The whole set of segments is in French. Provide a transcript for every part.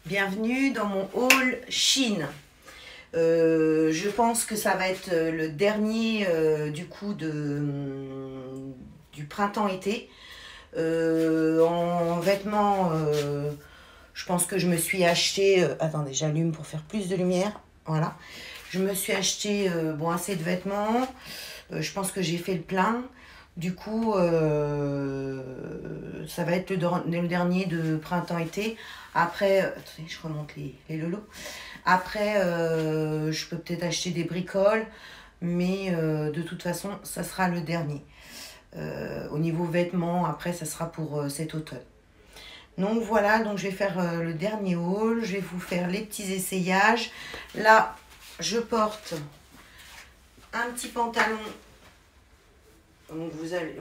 Bienvenue dans mon haul Shein. Je pense que ça va être le dernier du coup du printemps-été. En vêtements, je pense que je me suis acheté... attendez, j'allume pour faire plus de lumière. Voilà. Je me suis acheté assez de vêtements. Je pense que j'ai fait le plein. Du coup, ça va être le dernier de printemps-été. Après, attendez, je remonte les lolos. Après, je peux peut-être acheter des bricoles, mais de toute façon, ça sera le dernier. Au niveau vêtements, après, ça sera pour cet automne. Donc voilà, donc je vais faire le dernier haul. Je vais vous faire les petits essayages. Là, je porte un petit pantalon. Donc vous allez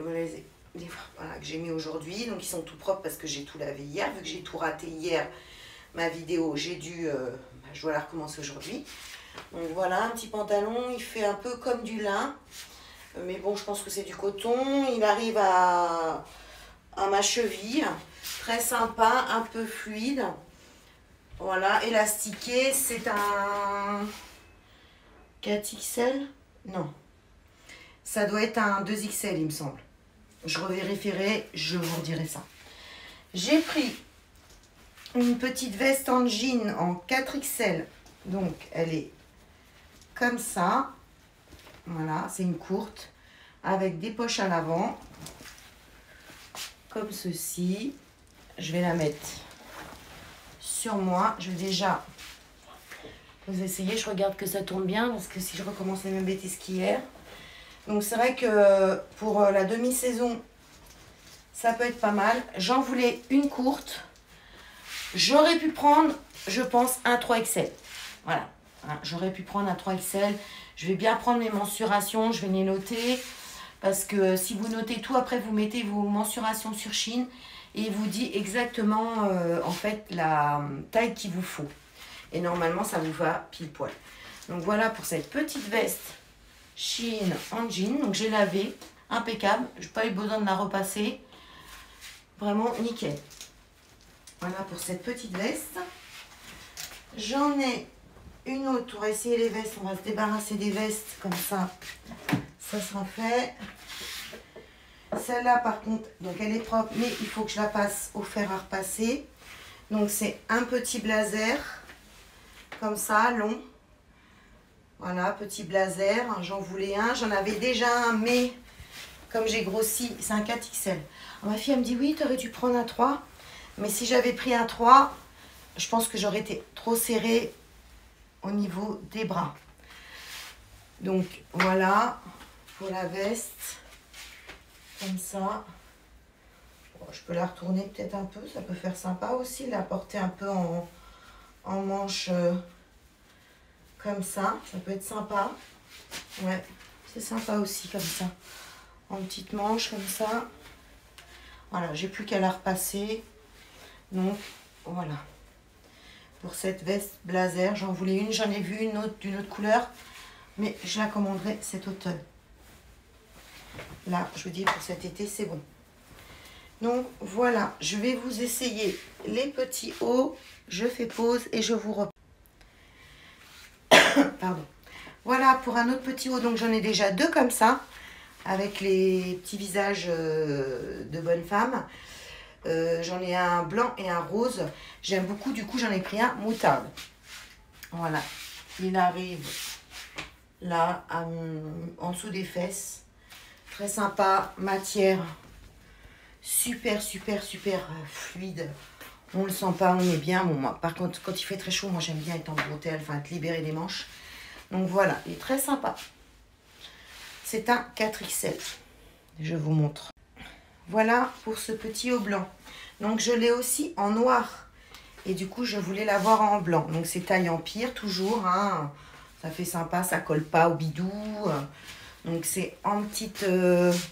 voilà, que j'ai mis aujourd'hui. Donc ils sont tout propres parce que j'ai tout lavé hier. Vu que j'ai tout raté hier, ma vidéo, j'ai dû... je dois la recommencer aujourd'hui. Donc voilà, un petit pantalon. Il fait un peu comme du lin. Mais bon, je pense que c'est du coton. Il arrive à ma cheville. Très sympa, un peu fluide. Voilà, élastiqué. C'est un 4XL. Non. Ça doit être un 2XL, il me semble. Je revérifierai, je vous redirai ça. J'ai pris une petite veste en jean en 4XL. Donc, elle est comme ça. Voilà, c'est une courte. Avec des poches à l'avant. Comme ceci. Je vais la mettre sur moi. Je vais déjà vous essayer. Je regarde que ça tourne bien. Parce que si je recommence les mêmes bêtises qu'hier. Donc c'est vrai que pour la demi-saison, ça peut être pas mal. J'en voulais une courte. J'aurais pu prendre, je pense, un 3XL. Voilà. J'aurais pu prendre un 3XL. Je vais bien prendre mes mensurations. Je vais les noter. Parce que si vous notez tout, après vous mettez vos mensurations sur Shein. Et il vous dit exactement, en fait, la taille qu'il vous faut. Et normalement, ça vous va pile poil. Donc voilà pour cette petite veste Shein en jean. Donc j'ai lavé, impeccable. Je n'ai pas eu besoin de la repasser. Vraiment nickel. Voilà pour cette petite veste. J'en ai une autre. On va essayer les vestes. On va se débarrasser des vestes comme ça. Ça sera fait. Celle-là par contre, donc elle est propre, mais il faut que je la passe au fer à repasser. Donc c'est un petit blazer. Comme ça, long. Voilà, petit blazer, j'en voulais un. J'en avais déjà un, mais comme j'ai grossi, c'est un 4XL. Ma fille, elle me dit, oui, tu aurais dû prendre un 3. Mais si j'avais pris un 3, je pense que j'aurais été trop serrée au niveau des bras. Donc, voilà pour la veste. Comme ça. Bon, je peux la retourner peut-être un peu. Ça peut faire sympa aussi. La porter un peu en manche... comme ça peut être sympa. Ouais, c'est sympa aussi comme ça. En petite manche comme ça. Voilà, j'ai plus qu'à la repasser. Donc, voilà. Pour cette veste blazer, j'en voulais une. J'en ai vu une autre d'une autre couleur. Mais je la commanderai cet automne. Là, je vous dis, pour cet été, c'est bon. Donc, voilà. Je vais vous essayer les petits hauts. Je fais pause et je vous reprends. Pardon. Voilà pour un autre petit haut. Donc j'en ai déjà deux comme ça. Avec les petits visages de bonne femme. J'en ai un blanc et un rose. J'aime beaucoup. Du coup j'en ai pris un moutarde. Voilà. Il arrive là en dessous des fesses. Très sympa. Matière. Super fluide. On le sent pas, on est bien. Bon, moi, par contre, quand il fait très chaud, moi j'aime bien être en bretelle, enfin être libérée des manches. Donc voilà, il est très sympa. C'est un 4XL. Je vous montre. Voilà pour ce petit haut blanc. Donc je l'ai aussi en noir. Et du coup, je voulais l'avoir en blanc. Donc c'est taille empire, toujours. Hein. Ça fait sympa, ça colle pas au bidou. Donc c'est en petite...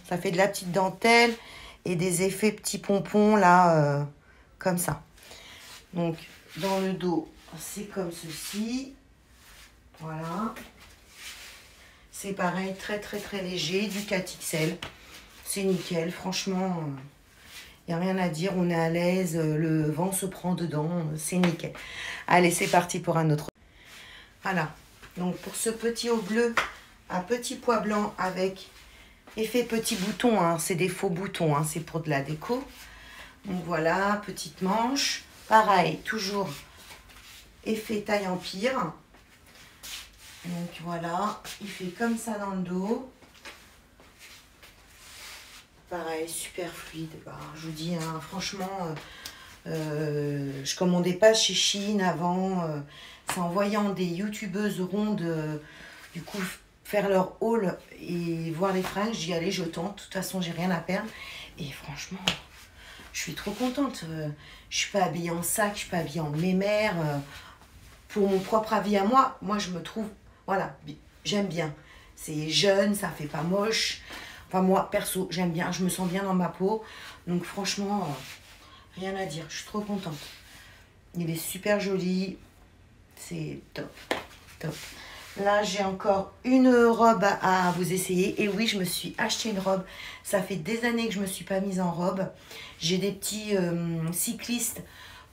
ça fait de la petite dentelle et des effets petits pompons là, comme ça. Donc dans le dos, c'est comme ceci. Voilà. C'est pareil, très léger, du 4XL. C'est nickel, franchement. Il n'y a rien à dire, on est à l'aise, le vent se prend dedans, c'est nickel. Allez, c'est parti pour un autre. Voilà, donc pour ce petit haut bleu, un petit pois blanc avec effet petit bouton, hein, c'est des faux boutons, hein, c'est pour de la déco. Donc voilà, petite manche. Pareil, toujours effet taille empire. Donc voilà, il fait comme ça dans le dos. Pareil, super fluide. Bah, je vous dis, hein, franchement, je commandais pas chez Shein avant. C'est en voyant des youtubeuses rondes, du coup, faire leur haul et voir les fringues. J'y allais, je tente. De toute façon, j'ai rien à perdre. Et franchement, je suis trop contente. Je suis pas habillée en sac, je suis pas habillée en mémère. Pour mon propre avis à moi, je me trouve, voilà, j'aime bien. C'est jeune, ça fait pas moche. Enfin, moi, perso, j'aime bien, je me sens bien dans ma peau. Donc, franchement, rien à dire. Je suis trop contente. Il est super joli. C'est top, top. Là, j'ai encore une robe à vous essayer. Et oui, je me suis acheté une robe. Ça fait des années que je ne me suis pas mise en robe. J'ai des petits cyclistes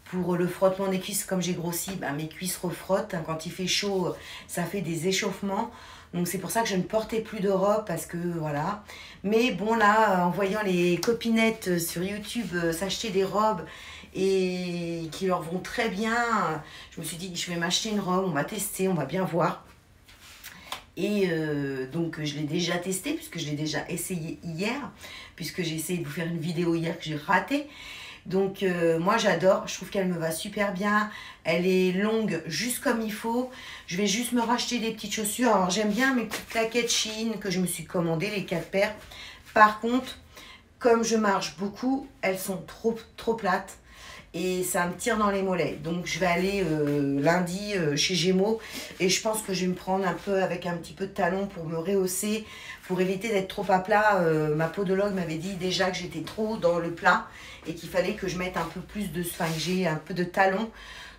pour le frottement des cuisses. Comme j'ai grossi, bah, mes cuisses refrottent. Quand il fait chaud, ça fait des échauffements. Donc c'est pour ça que je ne portais plus de robe parce que voilà. Mais bon là, en voyant les copinettes sur YouTube s'acheter des robes et qui leur vont très bien, je me suis dit je vais m'acheter une robe, on va tester, on va bien voir. Et donc je l'ai déjà testé puisque je l'ai déjà essayé hier, puisque j'ai essayé de vous faire une vidéo hier que j'ai ratée. Donc moi j'adore, je trouve qu'elle me va super bien, elle est longue juste comme il faut. Je vais juste me racheter des petites chaussures. Alors j'aime bien mes petites claquettes Shein que je me suis commandées, les 4 paires. Par contre, comme je marche beaucoup, elles sont trop plates et ça me tire dans les mollets. Donc je vais aller lundi chez Gémeaux et je pense que je vais me prendre un peu avec un petit peu de talon pour me rehausser, pour éviter d'être trop à plat. Ma podologue m'avait dit déjà que j'étais trop dans le plat et qu'il fallait que je mette un peu plus de, enfin que j'ai un peu de talon.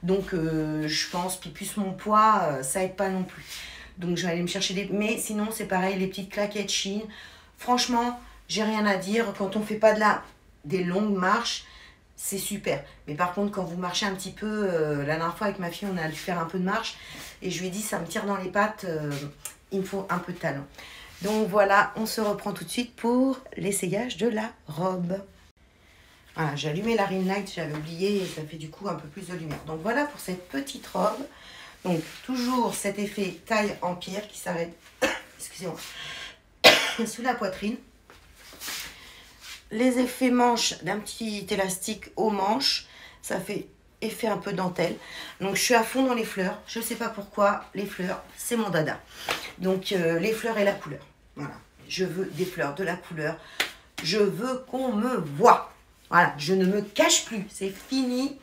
Donc je pense, puis plus mon poids, ça aide pas non plus. Donc je vais aller me chercher des... Mais sinon c'est pareil, les petites claquettes Shein. Franchement, j'ai rien à dire. Quand on fait pas des longues marches, c'est super. Mais par contre, quand vous marchez un petit peu, la dernière fois avec ma fille, on a dû faire un peu de marche. Et je lui ai dit, ça me tire dans les pattes, il me faut un peu de talon. Donc voilà, on se reprend tout de suite pour l'essayage de la robe. Voilà, j'ai allumé la ring light, j'avais oublié et ça fait du coup un peu plus de lumière. Donc voilà pour cette petite robe. Donc toujours cet effet taille empire qui s'arrête, excusez-moi, sous la poitrine. Les effets manches d'un petit élastique aux manches, ça fait effet un peu dentelle. Donc je suis à fond dans les fleurs, je ne sais pas pourquoi, les fleurs c'est mon dada. Donc les fleurs et la couleur, voilà. Je veux des fleurs, de la couleur, je veux qu'on me voit. Voilà, je ne me cache plus, c'est fini.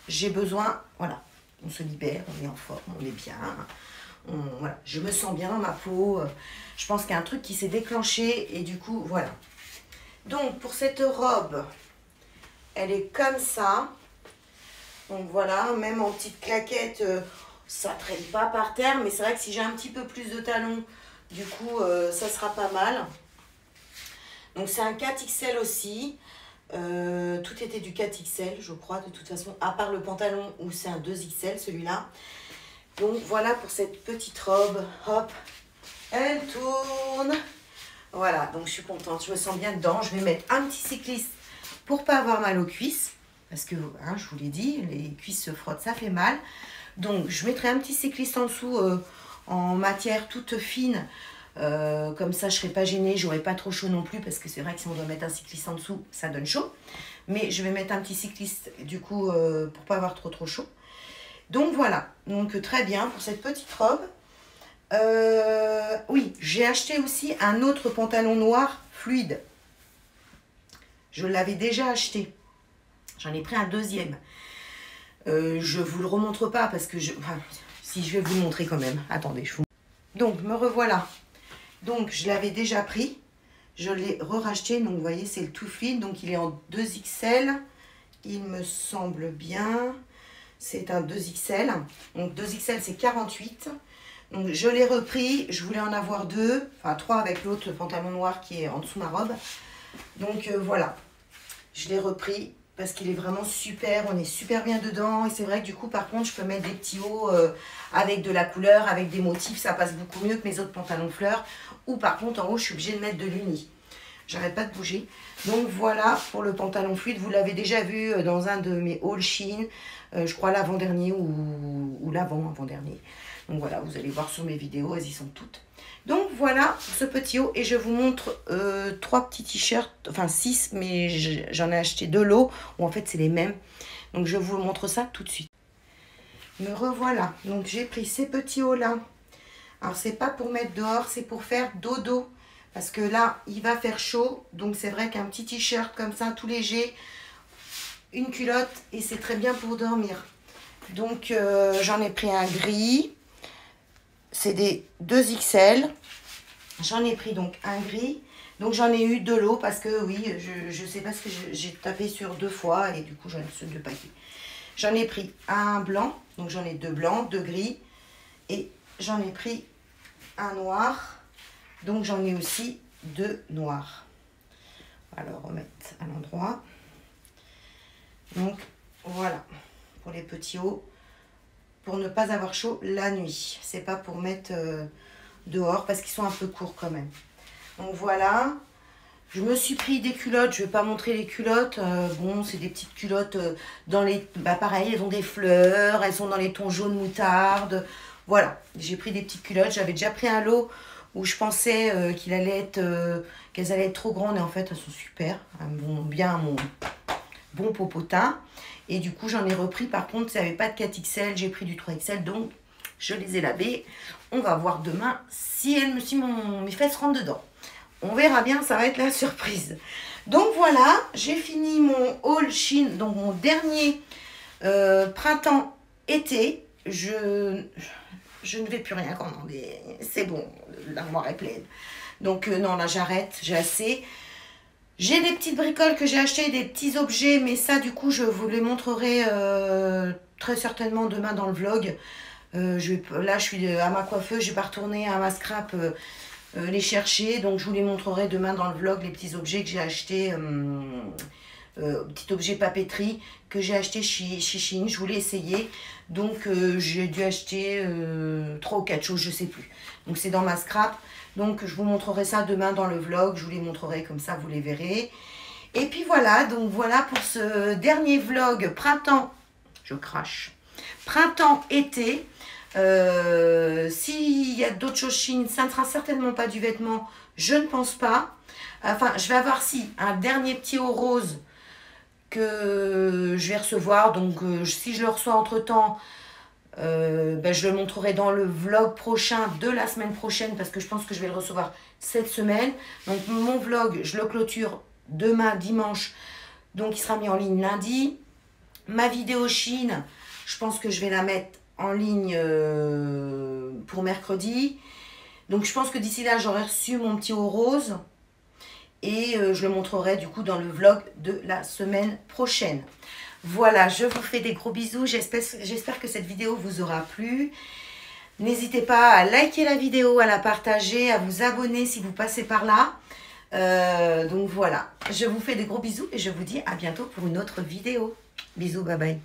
J'ai besoin, voilà, on se libère, on est en forme, on est bien. Voilà, je me sens bien dans ma peau. Je pense qu'il y a un truc qui s'est déclenché et du coup, voilà. Donc, pour cette robe, elle est comme ça. Donc voilà, même en petite claquette, ça ne traîne pas par terre. Mais c'est vrai que si j'ai un petit peu plus de talons, du coup, ça sera pas mal. Donc c'est un 4XL aussi. Tout était du 4XL, je crois, de toute façon, à part le pantalon où c'est un 2XL, celui-là. Donc voilà pour cette petite robe. Hop, elle tourne. Voilà, donc je suis contente, je me sens bien dedans. Je vais mettre un petit cycliste pour pas avoir mal aux cuisses. Parce que, hein, je vous l'ai dit, les cuisses se frottent, ça fait mal. Donc je mettrai un petit cycliste en dessous en matière toute fine. Comme ça je ne serai pas gênée, j'aurai pas trop chaud non plus parce que c'est vrai que si on doit mettre un cycliste en dessous ça donne chaud, mais je vais mettre un petit cycliste du coup pour pas avoir trop chaud. Donc voilà, donc très bien pour cette petite robe. Oui, j'ai acheté aussi un autre pantalon noir fluide, je l'avais déjà acheté, j'en ai pris un deuxième. Je vous le remontre pas parce que enfin, si je vais vous le montrer quand même, attendez, donc me revoilà. Donc, je l'avais déjà pris. Je l'ai re-racheté. Donc, vous voyez, c'est le tout fluide. Donc, il est en 2XL. Il me semble bien. C'est un 2XL. Donc, 2XL, c'est 48. Donc, je l'ai repris. Je voulais en avoir 2. Enfin, 3 avec l'autre pantalon noir qui est en dessous de ma robe. Donc, voilà. Je l'ai repris parce qu'il est vraiment super, on est super bien dedans. Et c'est vrai que du coup, par contre, je peux mettre des petits hauts avec de la couleur, avec des motifs. Ça passe beaucoup mieux que mes autres pantalons fleurs. Ou par contre, en haut, je suis obligée de mettre de l'uni. J'arrête pas de bouger. Donc voilà pour le pantalon fluide. Vous l'avez déjà vu dans un de mes hauls Shein. Je crois l'avant-dernier ou l'avant-avant-dernier. Donc voilà, vous allez voir sur mes vidéos, elles y sont toutes. Donc voilà pour ce petit haut. Et je vous montre 3 petits t-shirts, enfin 6, mais j'en ai acheté 2 lots, où en fait c'est les mêmes. Donc je vous montre ça tout de suite. Me revoilà. Donc j'ai pris ces petits hauts là. Alors c'est pas pour mettre dehors, c'est pour faire dodo. Parce que là, il va faire chaud. Donc c'est vrai qu'un petit t-shirt comme ça, tout léger, une culotte, et c'est très bien pour dormir. Donc j'en ai pris un gris. C'est des 2XL. J'en ai pris donc un gris. Donc j'en ai eu 2 lots parce que oui, je sais pas ce que j'ai tapé sur 2 fois. Et du coup, j'en ai ce 2 paquets. J'en ai pris un blanc. Donc j'en ai 2 blancs, 2 gris. Et j'en ai pris un noir. Donc j'en ai aussi 2 noirs. Alors remettre à l'endroit. Donc voilà pour les petits hauts, pour ne pas avoir chaud la nuit. C'est pas pour mettre dehors parce qu'ils sont un peu courts quand même. Donc voilà. Je me suis pris des culottes. Je vais pas montrer les culottes. Bon, c'est des petites culottes dans les... Bah pareil, elles ont des fleurs. Elles sont dans les tons jaune moutarde. Voilà. J'ai pris des petites culottes. J'avais déjà pris un lot où je pensais qu'elles allaient être trop grandes. Et en fait, elles sont super. Elles vont bien à mon bon popotin. Et du coup, j'en ai repris. Par contre, ça n'avait pas de 4XL. J'ai pris du 3XL. Donc, je les ai lavées. On va voir demain si mes fesses rentrent dedans. On verra bien. Ça va être la surprise. Donc, voilà. J'ai fini mon haul Shein. Donc, mon dernier printemps-été. Je ne vais plus rien commander. C'est bon. L'armoire est pleine. Donc, non, là, j'arrête. J'ai assez. J'ai des petites bricoles que j'ai achetées, des petits objets, mais ça, du coup, je vous les montrerai très certainement demain dans le vlog. Là, je suis à ma coiffeuse, je vais pas retourner à ma scrap les chercher. Donc, je vous les montrerai demain dans le vlog, les petits objets que j'ai achetés, petits objets papeterie que j'ai acheté chez Shein. Je voulais essayer. Donc, j'ai dû acheter 3 ou 4 choses, je sais plus. Donc, c'est dans ma scrap. Donc, je vous montrerai ça demain dans le vlog. Je vous les montrerai comme ça, vous les verrez. Et puis voilà, donc voilà pour ce dernier vlog printemps. Je crache. Printemps-été. S'il y a d'autres choses Shein, ça ne sera certainement pas du vêtement. Je ne pense pas. Enfin, je vais avoir un dernier petit haut rose que je vais recevoir. Donc, si je le reçois entre-temps... je le montrerai dans le vlog prochain de la semaine prochaine parce que je pense que je vais le recevoir cette semaine. Donc mon vlog, je le clôture demain dimanche, donc il sera mis en ligne lundi. Ma vidéo Shein, je pense que je vais la mettre en ligne pour mercredi. Donc je pense que d'ici là j'aurai reçu mon petit haut rose et je le montrerai du coup dans le vlog de la semaine prochaine. Voilà, je vous fais des gros bisous. J'espère que cette vidéo vous aura plu. N'hésitez pas à liker la vidéo, à la partager, à vous abonner si vous passez par là. Donc voilà, je vous fais des gros bisous et je vous dis à bientôt pour une autre vidéo. Bisous, bye bye.